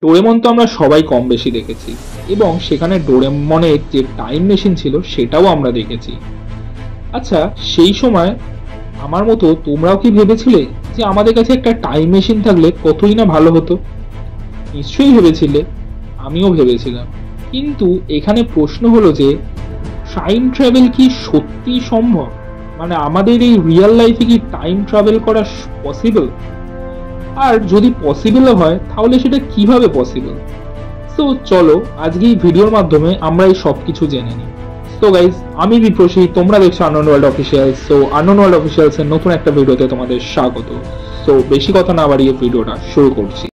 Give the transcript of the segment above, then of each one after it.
Doraemon তো আমরা সবাই কম বেশি দেখেছি, এবং সেখানে ডোরেমনের যে টাইম মেশিন ছিল সেটাও আমরা দেখেছি। আচ্ছা, সেই সময় আমার মতো তোমরাও কি ভেবেছিলে যে আমাদের কাছে একটা টাইম মেশিন থাকলে কতই না ভালো হতো? নিশ্চয়ই ভেবেছিলে, আমিও ভেবেছিলাম। কিন্তু এখানে প্রশ্ন হলো যে টাইম ট্রাভেল কি সত্যি সম্ভব? মানে আমাদের এই রিয়েল লাইফে কি টাইম ট্রাভেল করা পসিবল? আর যদি পসিবল হয় তাহলে সেটা কিভাবে পসিবল? সো চলো আজকে এই ভিডিওর মাধ্যমে আমরা এই সব কিছু জেনে নিই। সো গাইজ, আমি বিপ্রসী, তোমরা দেখছো unknown world official. So unknown world officials এর নতুন একটা ভিডিওতে তোমাদের স্বাগত। সো বেশি কথা না বাড়িয়ে ভিডিওটা শুরু করছি।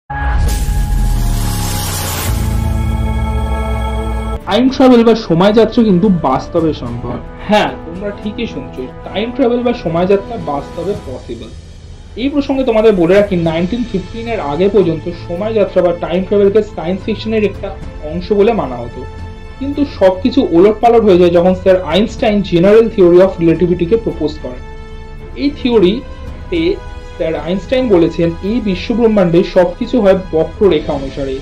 টাইম ট্রাভেল বা সময় যাত্রা কিন্তু বাস্তবে সম্ভব। হ্যাঁ, তোমরা ঠিকই শুনছো, টাইম ট্রাভেল বা সময় যাত্রা বাস্তবে পসিবল। এই প্রসঙ্গে তোমাদের বলে রাখি, 1915 এর আগে পর্যন্ত সময় যাত্রা বা টাইম ট্রাভেলকে সায়েন্স ফিকশনের একটা অংশ বলে মানা হতো। কিন্তু সবকিছু ওলটপালট হয়ে যায় যখন sir Einstein general theory of রিলেটিভিটিকে প্রপোজ করেন। এই থিওরিতে স্যার আইনস্টাইন বলেছেন এই বিশ্বব্রহ্মাণ্ডে সবকিছু হয় বক্ররেখা অনুসারে।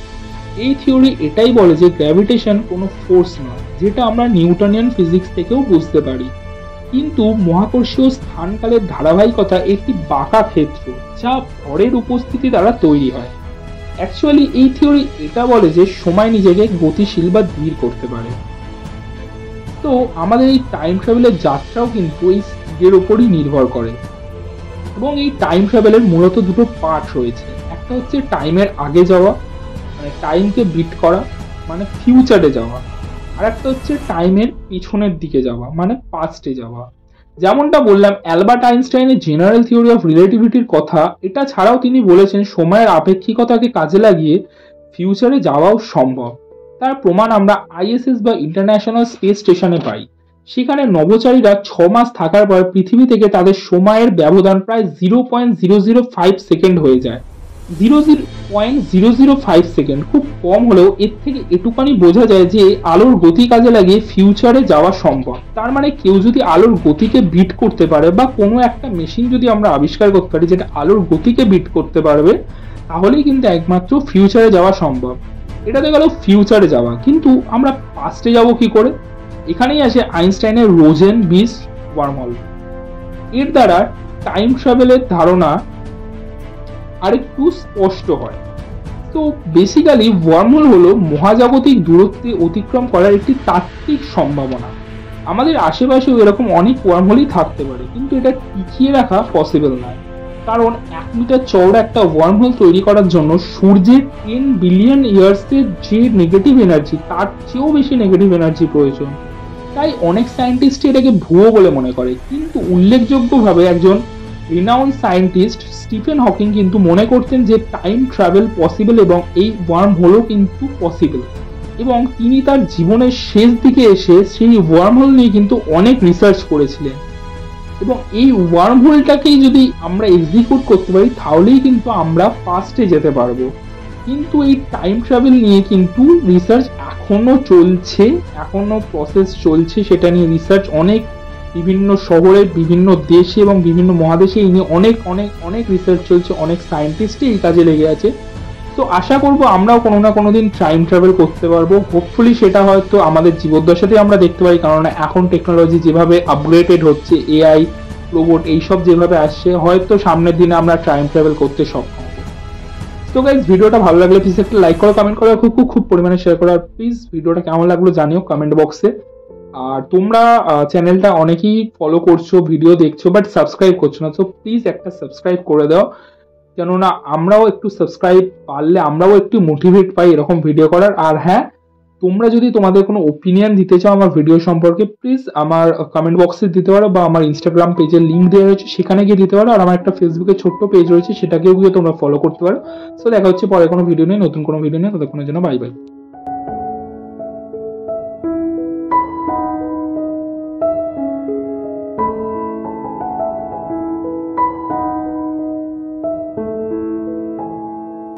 এই থিওরি এটাই বলে যে গ্র্যাভিটেশন কোনো ফোর্স নয়, যেটা আমরা নিউটনিয়ান ফিজিক্স থেকেও বুঝতে পারি, কিন্তু মহাকর্ষীয় স্থানকালের ধারাবাহিকতা একটি বাঁকা ক্ষেত্র যা ভরের উপস্থিতি দ্বারা তৈরি হয়। অ্যাকচুয়ালি এই থিওরি এটা বলে যে সময় নিজেকে গতিশীল বা ধীর করতে পারে। তো আমাদের এই টাইম ট্রাভেলের যাত্রাও কিন্তু এই স্পিডের উপরই নির্ভর করে, এবং এই টাইম ট্রাভেলের মূলত দুটো পার্ট রয়েছে। একটা হচ্ছে টাইমের আগে যাওয়া, মানে টাইমকে বিট করা, মানে ফিউচারে যাওয়া। আর একটা হচ্ছে টাইমের পিছনের দিকে যাওয়া, মানে পাস্টে যাওয়া। যেমনটা বললাম, অ্যালবার্ট আইনস্টাইনের জেনারেল থিওরি অফ রিলেটিভিটির কথা, এটা ছাড়াও তিনি বলেছেন সময়ের আপেক্ষিকতাকে কাজে লাগিয়ে ফিউচারে যাওয়াও সম্ভব। তার প্রমাণ আমরা আইএসএস বা ইন্টারন্যাশনাল স্পেস স্টেশনে পাই। সেখানে নভোচারীরা 6 মাস থাকার পর পৃথিবী থেকে তাদের সময়ের ব্যবধান প্রায় 0.005 সেকেন্ড হয়ে যায়। 0.005 সেকেন্ড খুব কম হলেও এর থেকে এটুকানি বোঝা যায় যে আলোর গতি কাজে লাগিয়ে ফিউচারে যাওয়া সম্ভব। তার মানে কেউ যদি আলোর গতিকে বিট করতে পারে, বা কোনো একটা মেশিন যদি আমরা আবিষ্কার করতে পারি যেটা আলোর গতিকে বিট করতে পারবে, তাহলেই কিন্তু একমাত্র ফিউচারে যাওয়া সম্ভব। এটাতে গেল ফিউচারে যাওয়া, কিন্তু আমরা পাস্টে যাব কি করে? এখানেই আসে আইনস্টাইনের রোজেন বিস ওয়ার্মহোল। এর দ্বারা টাইম ট্রাভেলের ধারণা আরেকটু স্পষ্ট হয়। তো বেসিক্যালি ওয়ার্মহোল হলো মহাজাগতিক দূরত্বে অতিক্রম করার একটি তাত্ত্বিক সম্ভাবনা। আমাদের আশেপাশেও এরকম অনেক ওয়ার্মহোলই থাকতে পারে, কিন্তু এটা টিকিয়ে রাখা পসিবল নয়। কারণ 1 মিটার চওড়া একটা ওয়ার্মহোল তৈরি করার জন্য সূর্যের 10 বিলিয়ন ইয়ার্সের যে নেগেটিভ এনার্জি, তার চেয়েও বেশি নেগেটিভ এনার্জি প্রয়োজন। তাই অনেক সায়েন্টিস্ট এটাকে ভুয়ো বলে মনে করে, কিন্তু উল্লেখযোগ্যভাবে একজন রিনাউন্ড সায়েন্টিস্ট স্টিফেন হকিং কিন্তু মনে করতেন যে টাইম ট্রাভেল পসিবল, এবং এই ওয়ার্ম হোলও কিন্তু পসিবল। এবং তিনি তার জীবনের শেষ দিকে এসে সেই ওয়ার্ম হোল নিয়ে কিন্তু অনেক রিসার্চ করেছিলেন, এবং এই ওয়ার্ম হোলটাকেই যদি আমরা এক্সিকিউট করতে পারি তাহলেই কিন্তু আমরা পাস্টে যেতে পারবো। কিন্তু এই টাইম ট্রাভেল নিয়ে কিন্তু রিসার্চ এখনো চলছে, এখনো প্রসেস চলছে। সেটা নিয়ে রিসার্চ অনেক বিভিন্ন শহরে, বিভিন্ন দেশে এবং বিভিন্ন মহাদেশে এই নিয়ে অনেক অনেক অনেক রিসার্চ চলছে, অনেক সায়েন্টিস্টই এই কাজে লেগে আছে। তো আশা করবো আমরাও কোনো না কোনো দিন টাইম ট্রাভেল করতে পারবো। হোপফুলি সেটা হয়তো আমাদের জীবদ্দশাতেই আমরা দেখতে পারি, কারণ এখন টেকনোলজি যেভাবে আপগ্রেডেড হচ্ছে, এআই, রোবট এইসব যেভাবে আসছে, হয়তো সামনের দিনে আমরা টাইম ট্রাভেল করতে সক্ষম হবো। তো গাইজ, ভিডিওটা ভালো লাগলে প্লিজ একটা লাইক করো, কমেন্ট করো, খুব পরিমাণে শেয়ার করো। আর প্লিজ ভিডিওটা কেমন লাগলো জানিও কমেন্ট বক্সে। আর তোমরা চ্যানেলটা অনেকেই ফলো করছো, ভিডিও দেখছো, বাট সাবস্ক্রাইব করছো না। তো প্লিজ একটা সাবস্ক্রাইব করে দাও, কেননা আমরাও একটু সাবস্ক্রাইব পারলে আমরাও একটু মোটিভেট পাই এরকম ভিডিও করার। আর হ্যাঁ, তোমরা যদি তোমাদের কোনো ওপিনিয়ন দিতে চাও আমার ভিডিও সম্পর্কে, প্লিজ আমার কমেন্ট বক্সে দিতে পারো, বা আমার ইনস্টাগ্রাম পেজের লিঙ্ক দেওয়া রয়েছে সেখানে গিয়ে দিতে পারো। আর আমার একটা ফেসবুকে ছোট্ট পেজ রয়েছে, সেটাকেও গিয়ে তোমরা ফলো করতে পারো। সো দেখা হচ্ছে পরে কোনো ভিডিও নিয়ে, নতুন কোনো ভিডিও নিয়ে। ততক্ষণের জন্য বাই বাই।